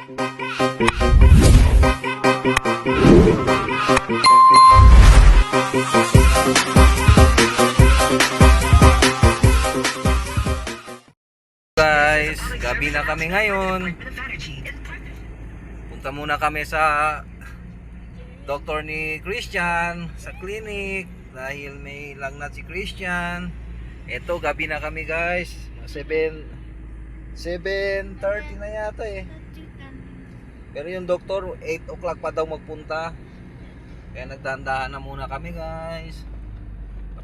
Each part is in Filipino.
Guys, gabi na kami ngayon. Punta muna kami sa doktor ni Christian sa clinic dahil may lagnat si Christian. Eto, gabi na kami guys. 7:30 na yata eh. Pero yung doktor 8 o'clock pa daw magpunta. Kaya nagdahan-dahan na muna kami guys.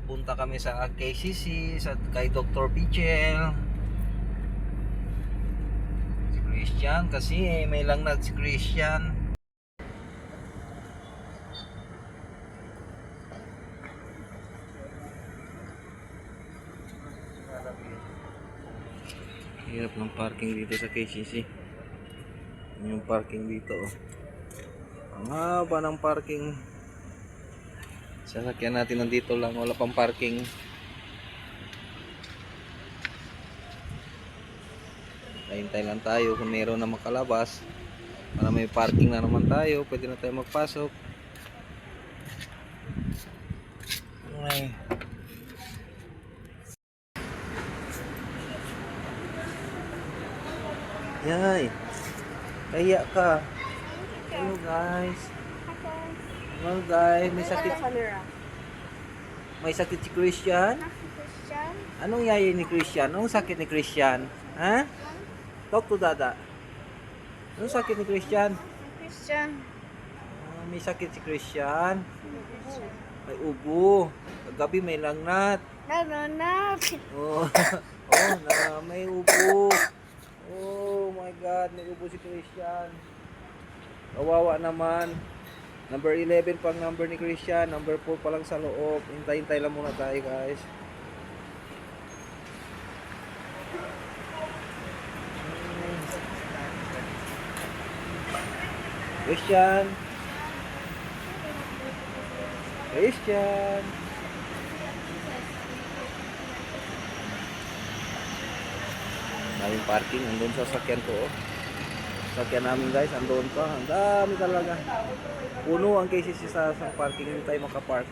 Punta kami sa KCC kay Dr. Pichel. Si Christian kasi may lagnat si Christian. Hirap ng parking dito sa KCC. Yung parking dito oh. Ang haba ng parking. Sasakyan natin nandito lang, wala pang parking. Hintay lang tayo kung meron na makalabas para may parking na naman tayo, pwede na tayo magpasok. Okay. Yay, kaya ka. Hello guys. Hello guys, may sakit si Christian. Anong yaya ni Christian? Anong sakit ni Christian? Ha? Talk to Dada. Anong sakit ni Christian? May sakit si Christian. May ubo. Kagabi may lagnat. Oh, may ubo. Oh my God, may ubo si Christian. Kawawa naman. Number 11 pang number ni Christian. Number 4 pa lang sa loob. Hintay-hintay lang muna tayo guys. Christian. Daming parking. Andun sa sakyan ko oh. Sakyan namin guys, andun pa. Ang dami talaga. Puno ang KCC sa parking, hindi tayo makapark.